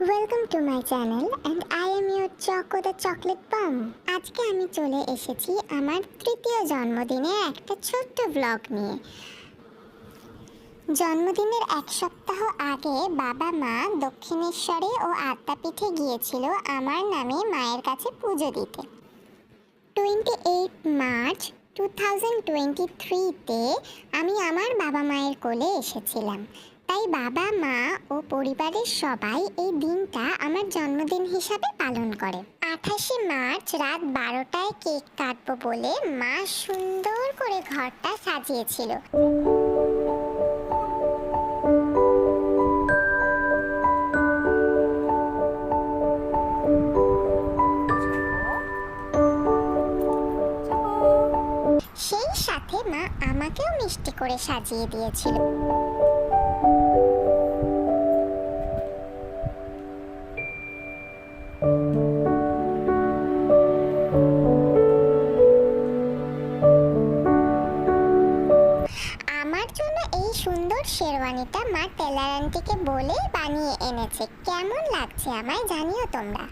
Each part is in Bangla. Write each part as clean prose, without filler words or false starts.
Welcome to my channel and I am your choco the chocolate palm. আজকে আমি চলে এসেছি আমার তৃতীয় জন্মদিনের একটা ছোট্ট ব্লগ নিয়ে। জন্মদিনের এক সপ্তাহ আগে বাবা মা দক্ষিণেশ্বরে ও আদ্যাপীঠে গিয়েছিল আমার নামে মায়ের কাছে পুজো দিতে। 28 মার্চ 2023-তে আমি আমার বাবা মায়ের কোলে এসেছিলাম। তাই বাবা মা ও পরিবারের সবাই এই দিনটা আমার জন্মদিন হিসাবে পালন করে। 28 মার্চ রাত 12টায় কেক কাটবো বলে মা সুন্দর করে ঘরটা সাজিয়েছিল। সেই সাথে মা আমাকেও মিষ্টি করে সাজিয়ে দিয়েছিল। আমার জন্য এই সুন্দর শেরওয়ানিটা মা টেলার আন্টিকে বলে বানিয়ে এনেছে। কেমন লাগছে আমায় জানিও তোমরা।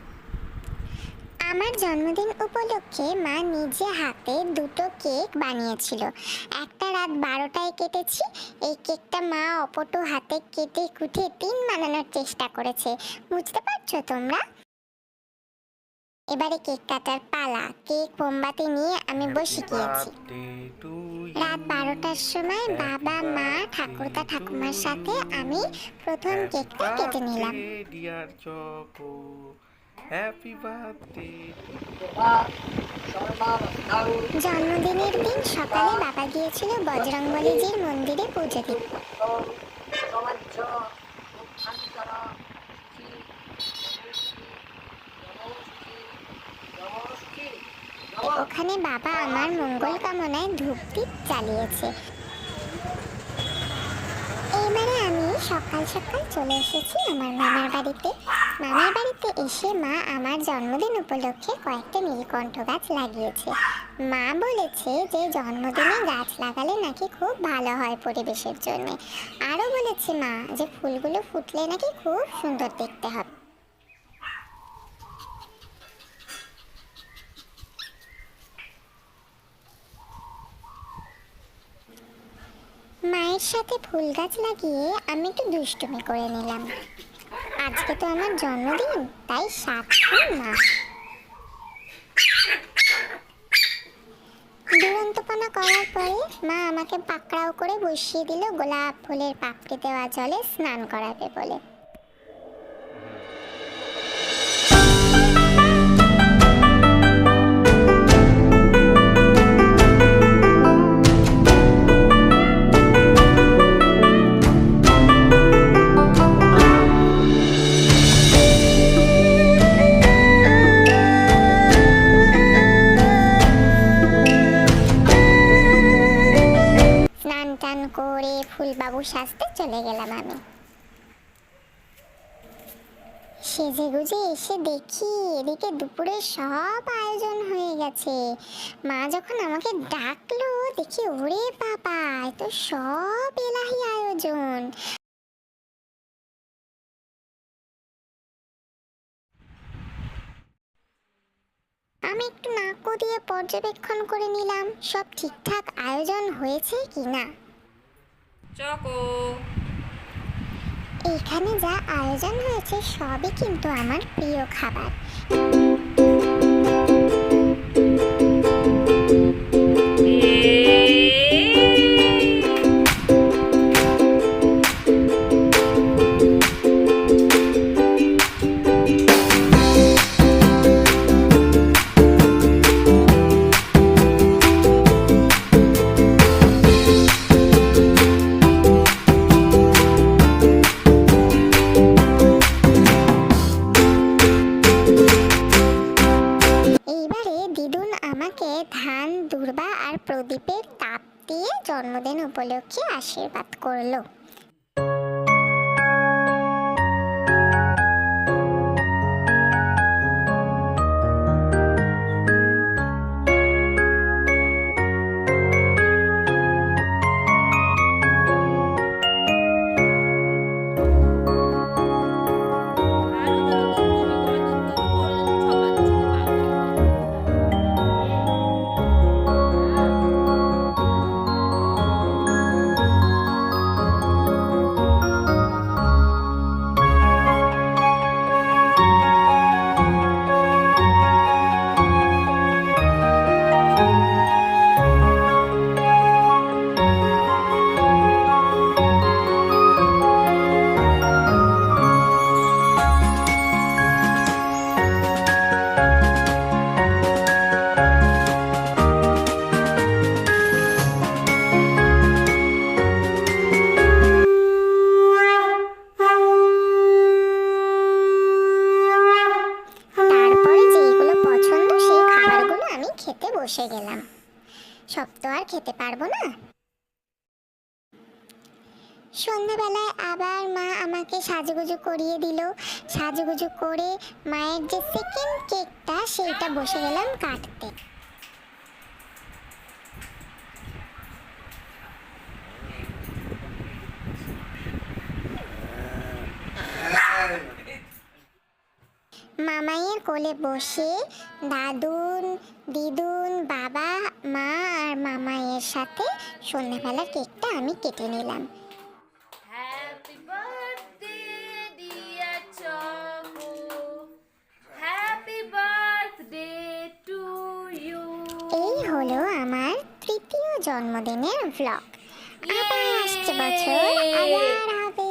আমার জন্মদিন উপলক্ষে মা নিজে হাতে দুটো কেক বানিয়েছিল। একটা রাত 12টায় কেটেছি। এই কেকটা মা অপটু হাতে কেটে কুটে 3 বানানোর চেষ্টা করেছে। বুঝতে পারছো তোমরা? এবারে কেক কাটার পালা। কেক মোমবাতি নিয়ে আমি বসে গিয়েছি। রাত 12টার সময় বাবা মা ঠাকুরদা ঠাকুমার সাথে আমি প্রথম কেকটা কেটে নিলাম। জন্মদিনের দিন সকালে বাবা গিয়েছিল বজরংবলীজির মন্দিরে পুজো দিতে। ওখানে বাবা আমার মঙ্গল কামনায় ধূপদীপ জ্বালিয়েছে। এবারে আমি সকাল সকাল চলে এসেছি আমার মামার বাড়িতে। মামার বাড়িতে এসে মা আমার জন্মদিন উপলক্ষে কয়েকটা নীলকণ্ঠ গাছ লাগিয়েছে। মা বলেছে যে জন্মদিনে গাছ লাগালে নাকি খুব ভালো হয় পরিবেশের জন্য। আরও বলেছে মা যে ফুলগুলো ফুটলে নাকি খুব সুন্দর দেখতে হবে। মায়ের সাথে ফুল গাছ লাগিয়ে আমি একটু দুষ্টুমি করে নিলাম। আজকে তো আমার জন্মদিন, তাই 7 ফুল না। দুরন্তপনা করার পরে মা আমাকে পাকড়াও করে বসিয়ে দিল গোলাপ ফুলের পাপড়ি দেওয়া জলে স্নান করাবে বলে। টান করে ফুলবাবু সাজতে চলে গেলাম আমি। সেজে গুজে এসে দেখি এদিকে দুপুরে সব আয়োজন হয়ে গেছে। মা যখন আমাকে ডাকলো দেখি ওরে বাবা এ তো সব এলাহি আয়োজন। আমি একটু নাক দিয়ে পর্যবেক্ষণ করে নিলাম সব ঠিকঠাক আয়োজন হয়েছে কিনা। এখানে যা আয়োজন হয়েছে সবই কিন্তু আমার প্রিয় খাবার। ধান দুর্বা আর প্রদীপের তাপ দিয়ে জন্মদিন উপলক্ষে আশীর্বাদ করলো। খেতে পারবো না? সন্ধ্যাবেলায় আবার মা আমাকে সাজুগুজু করিয়ে দিল। সাজুগুজু করে মায়ের যে সেকেন্ড কেকটা সেইটা বসে গেলাম কাটতে। মামাইয়ের কোলে বসে দাদুন, দিদুন, বাবা, মা আর মামাইয়ের সাথে সন্ধ্যাবেলার কেকটা আমি কেটে নিলাম। Happy birthday, dear Choco. Happy birthday to you. এই হলো আমার তৃতীয় জন্মদিনের ভ্লগ। আবার আসছে বছর, আবার হবে।